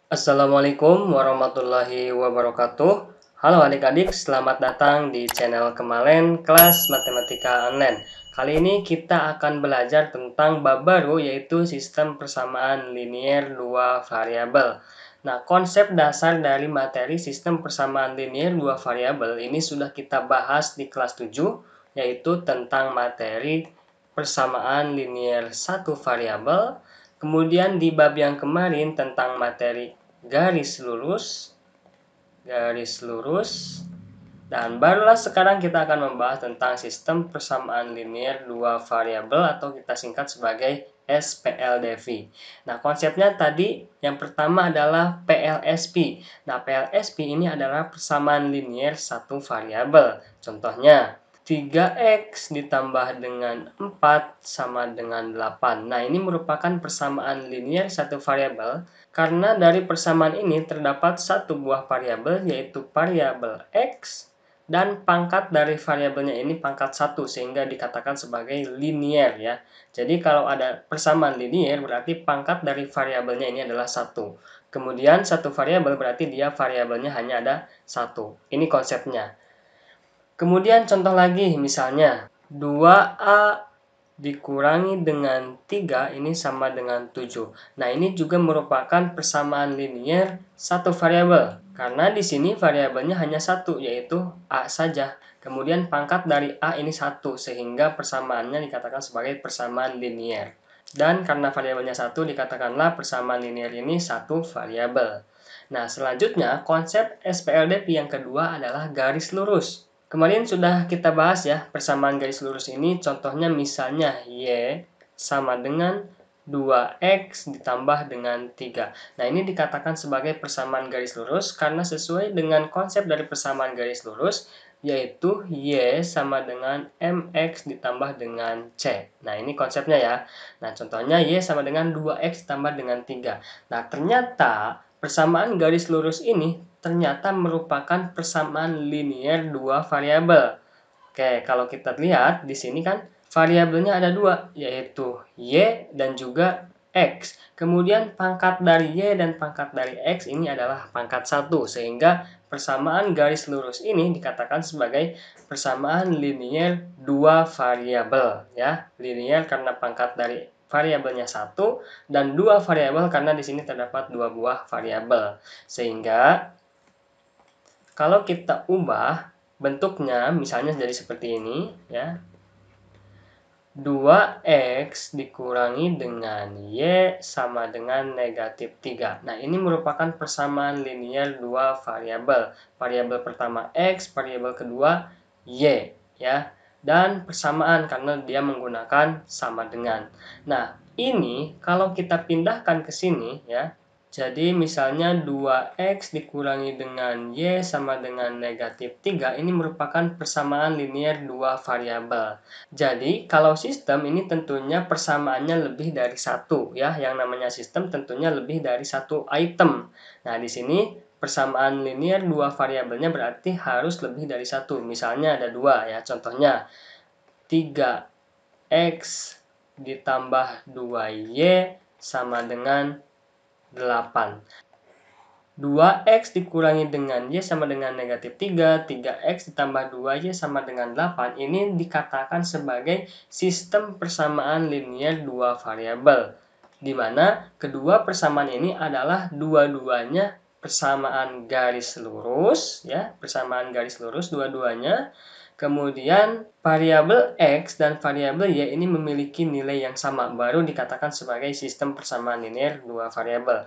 Assalamualaikum warahmatullahi wabarakatuh. Halo adik-adik, selamat datang di channel Kemalen Kelas Matematika Online. Kali ini kita akan belajar tentang bab baru yaitu sistem persamaan linier dua variabel. Nah, konsep dasar dari materi sistem persamaan linier dua variabel ini sudah kita bahas di kelas 7, yaitu tentang materi persamaan linier satu variabel. Kemudian di bab yang kemarin tentang materi garis lurus, dan barulah sekarang kita akan membahas tentang sistem persamaan linier dua variabel atau kita singkat sebagai SPLDV. Nah, konsepnya tadi yang pertama adalah PLSP. Nah, PLSP ini adalah persamaan linier satu variabel. Contohnya, 3x ditambah dengan 4 sama dengan 8. Nah, ini merupakan persamaan linier satu variabel karena dari persamaan ini terdapat satu buah variabel yaitu variabel x dan pangkat dari variabelnya ini pangkat 1 sehingga dikatakan sebagai linier ya. Jadi kalau ada persamaan linier berarti pangkat dari variabelnya ini adalah 1. Kemudian satu variabel berarti dia variabelnya hanya ada 1. Ini konsepnya. Kemudian contoh lagi misalnya 2A dikurangi dengan 3 ini sama dengan 7. Nah, ini juga merupakan persamaan linier satu variabel. Karena di sini variabelnya hanya satu yaitu A saja. Kemudian pangkat dari A ini 1 sehingga persamaannya dikatakan sebagai persamaan linier. Dan karena variabelnya 1 dikatakanlah persamaan linier ini satu variabel. Nah, selanjutnya konsep SPLDP yang kedua adalah garis lurus. Kemarin sudah kita bahas ya, persamaan garis lurus ini contohnya misalnya Y sama dengan 2X ditambah dengan 3. Nah, ini dikatakan sebagai persamaan garis lurus karena sesuai dengan konsep dari persamaan garis lurus, yaitu Y sama dengan MX ditambah dengan C. Nah, ini konsepnya ya. Nah, contohnya Y sama dengan 2X ditambah dengan 3. Nah, ternyata persamaan garis lurus ini ternyata merupakan persamaan linier dua variabel. Oke, kalau kita lihat di sini kan variabelnya ada dua, yaitu Y dan juga X. Kemudian pangkat dari Y dan pangkat dari X ini adalah pangkat 1, sehingga persamaan garis lurus ini dikatakan sebagai persamaan linier dua variabel. Ya, linier karena pangkat dari variabelnya 1 dan dua variabel karena di sini terdapat dua buah variabel. Sehingga kalau kita ubah bentuknya misalnya jadi seperti ini ya. 2x dikurangi dengan y sama dengan negatif 3. Nah, ini merupakan persamaan linier dua variabel. Variabel pertama x, variabel kedua y ya. Dan persamaan karena dia menggunakan sama dengan. Nah, ini kalau kita pindahkan ke sini ya. Jadi misalnya 2x dikurangi dengan y sama dengan negatif 3, ini merupakan persamaan linier dua variabel. Jadi kalau sistem ini tentunya persamaannya lebih dari satu ya, yang namanya sistem tentunya lebih dari satu item. Nah, di sini persamaan linier dua variabelnya berarti harus lebih dari satu. Misalnya ada dua ya, contohnya 3x ditambah 2y sama dengan 8. 2x dikurangi dengan y sama dengan negatif 3, 3x ditambah 2y sama dengan 8, ini dikatakan sebagai sistem persamaan linier dua variabel, di mana kedua persamaan ini adalah dua-duanya persamaan garis lurus, ya, persamaan garis lurus dua-duanya. Kemudian variabel x dan variabel y ini memiliki nilai yang sama, baru dikatakan sebagai sistem persamaan linier dua variabel.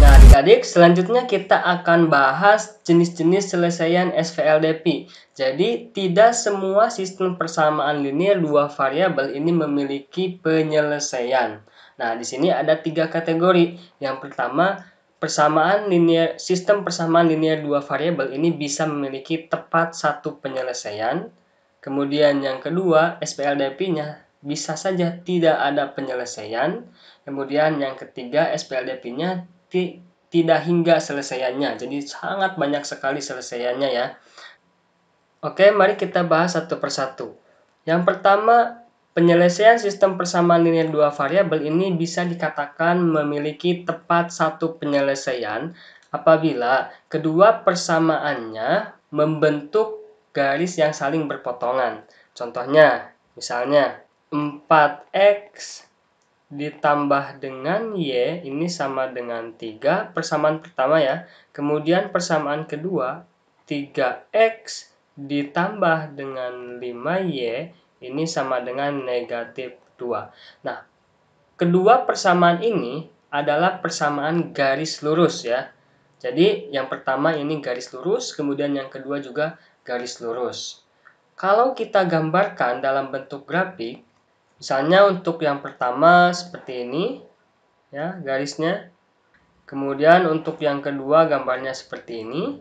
Nah, adik-adik, selanjutnya kita akan bahas jenis-jenis selesaian SPLDP. Jadi, tidak semua sistem persamaan linier dua variabel ini memiliki penyelesaian. Nah, di sini ada tiga kategori. Yang pertama, sistem persamaan linier dua variabel ini bisa memiliki tepat satu penyelesaian. Kemudian yang kedua, SPLDP-nya bisa saja tidak ada penyelesaian. Kemudian yang ketiga, SPLDP-nya tidak hingga selesaiannya. Jadi sangat banyak sekali selesaiannya ya. Oke, mari kita bahas satu persatu. Yang pertama, Penyelesaian sistem persamaan linear dua variabel ini bisa dikatakan memiliki tepat satu penyelesaian apabila kedua persamaannya membentuk garis yang saling berpotongan. Contohnya, misalnya 4x ditambah dengan y ini sama dengan 3, persamaan pertama ya. Kemudian persamaan kedua, 3x ditambah dengan 5y ini sama dengan negatif 2. Nah, kedua persamaan ini adalah persamaan garis lurus ya. Jadi, yang pertama ini garis lurus, kemudian yang kedua juga garis lurus. Kalau kita gambarkan dalam bentuk grafik, misalnya untuk yang pertama seperti ini, ya garisnya. Kemudian untuk yang kedua gambarnya seperti ini.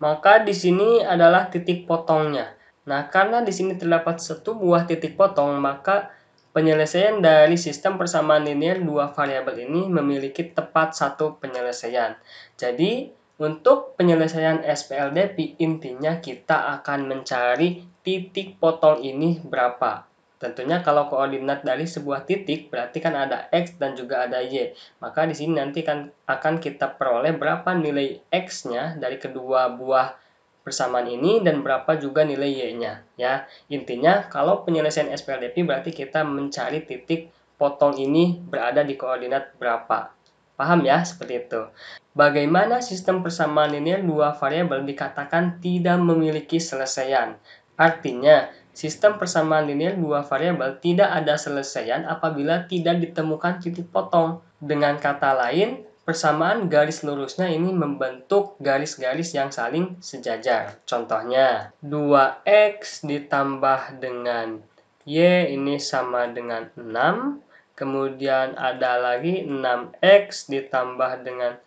Maka di sini adalah titik potongnya. Nah, karena di sini terdapat satu buah titik potong, maka penyelesaian dari sistem persamaan linear dua variabel ini memiliki tepat satu penyelesaian. Jadi, untuk penyelesaian SPLDP, intinya kita akan mencari titik potong ini berapa. Tentunya kalau koordinat dari sebuah titik berarti kan ada X dan juga ada Y. Maka di sini nanti akan kita peroleh berapa nilai X-nya dari kedua buah persamaan ini dan berapa juga nilai Y-nya. Ya, intinya kalau penyelesaian SPLDP berarti kita mencari titik potong ini berada di koordinat berapa. Paham ya? Seperti itu. Bagaimana sistem persamaan linear dua variabel dikatakan tidak memiliki selesaian? Artinya, sistem persamaan linear dua variabel tidak ada selesaian apabila tidak ditemukan titik potong. Dengan kata lain, persamaan garis lurusnya ini membentuk garis-garis yang saling sejajar. Contohnya, 2x ditambah dengan y ini sama dengan 6. Kemudian ada lagi 6x ditambah dengan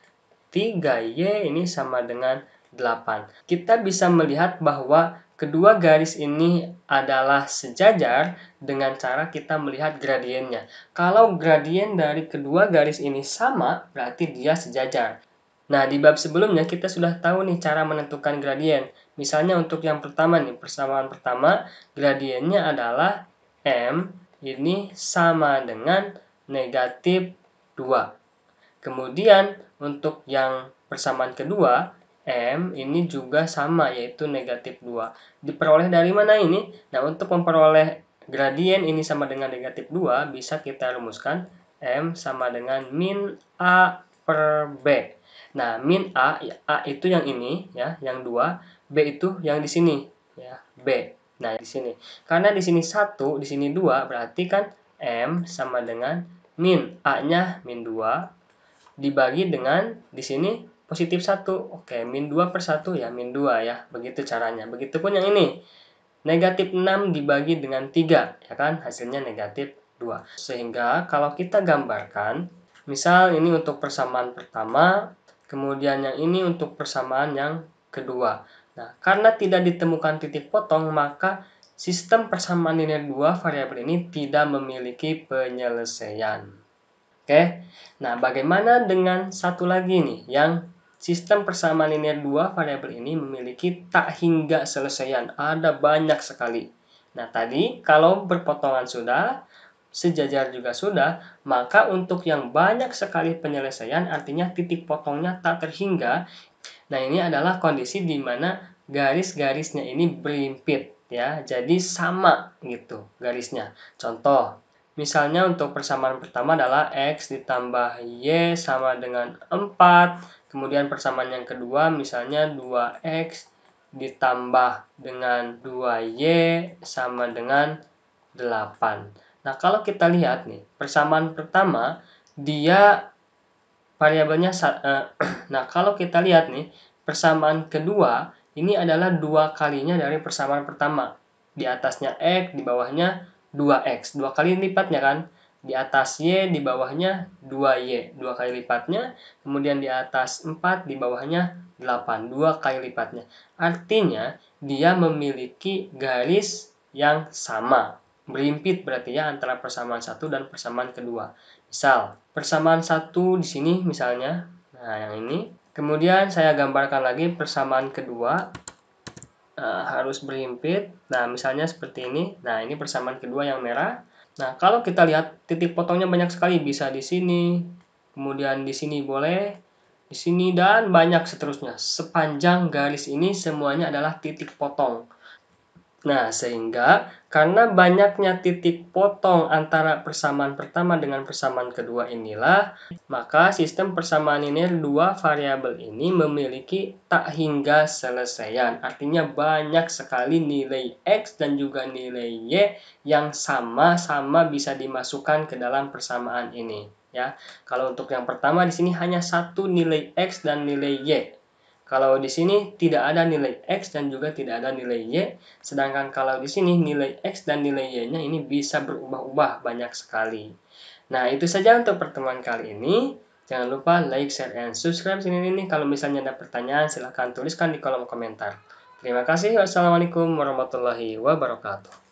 3y ini sama dengan 8. Kita bisa melihat bahwa kedua garis ini adalah sejajar dengan cara kita melihat gradiennya. Kalau gradien dari kedua garis ini sama, berarti dia sejajar. Nah, di bab sebelumnya kita sudah tahu nih cara menentukan gradien. Misalnya untuk yang pertama nih, persamaan pertama, gradiennya adalah M ini sama dengan negatif 2. Kemudian untuk yang persamaan kedua, M ini juga sama, yaitu negatif 2. Diperoleh dari mana ini? Nah, untuk memperoleh gradien ini sama dengan negatif 2, bisa kita rumuskan M sama dengan min A per B. Nah, min A, A itu yang ini, ya, yang 2, B itu yang di sini, ya, B. Nah, di sini. Karena di sini 1, di sini 2, berarti kan M sama dengan min A-nya min 2, dibagi dengan di sini positif 1. Oke, min 2 per 1 ya, min 2 ya. Begitu caranya. Begitupun yang ini. Negatif 6 dibagi dengan 3, ya kan? Hasilnya negatif 2. Sehingga kalau kita gambarkan, misal ini untuk persamaan pertama, kemudian yang ini untuk persamaan yang kedua. Nah, karena tidak ditemukan titik potong, maka sistem persamaan linear dua variabel ini tidak memiliki penyelesaian. Oke, nah bagaimana dengan satu lagi nih, yang sistem persamaan linear dua variabel ini memiliki tak hingga selesaian, ada banyak sekali. Nah tadi kalau berpotongan sudah, sejajar juga sudah, maka untuk yang banyak sekali penyelesaian artinya titik potongnya tak terhingga. Nah ini adalah kondisi di mana garis-garisnya ini berimpit ya, jadi sama gitu garisnya. Contoh, misalnya untuk persamaan pertama adalah X ditambah Y sama dengan 4. Kemudian persamaan yang kedua misalnya 2X ditambah dengan 2Y sama dengan 8. Nah, kalau kita lihat nih, persamaan pertama dia variabelnya nah, kalau kita lihat nih, persamaan kedua ini adalah 2 kalinya dari persamaan pertama. Di atasnya X, di bawahnya 2X. 2 kali lipatnya kan? Di atas Y, di bawahnya 2Y. 2 kali lipatnya. Kemudian di atas 4, di bawahnya 8. 2 kali lipatnya. Artinya, dia memiliki garis yang sama. Berimpit berarti ya antara persamaan satu dan persamaan kedua. Misal, persamaan satu di sini misalnya. Nah, yang ini. Kemudian saya gambarkan lagi persamaan kedua. Harus berimpit. Nah, misalnya seperti ini. Nah, ini persamaan kedua yang merah. Nah, kalau kita lihat titik potongnya banyak sekali, bisa di sini, kemudian di sini boleh, di sini, dan banyak seterusnya. Sepanjang garis ini semuanya adalah titik potong. Nah, sehingga karena banyaknya titik potong antara persamaan pertama dengan persamaan kedua inilah, maka sistem persamaan linear dua variabel ini memiliki tak hingga selesaian. Artinya banyak sekali nilai X dan juga nilai Y yang sama-sama bisa dimasukkan ke dalam persamaan ini. Ya, kalau untuk yang pertama di sini hanya satu nilai X dan nilai Y. Kalau di sini tidak ada nilai X dan juga tidak ada nilai Y, sedangkan kalau di sini nilai X dan nilai Y-nya ini bisa berubah-ubah banyak sekali. Nah, itu saja untuk pertemuan kali ini. Jangan lupa like, share, and subscribe channel ini. Kalau misalnya ada pertanyaan, silahkan tuliskan di kolom komentar. Terima kasih. Wassalamualaikum warahmatullahi wabarakatuh.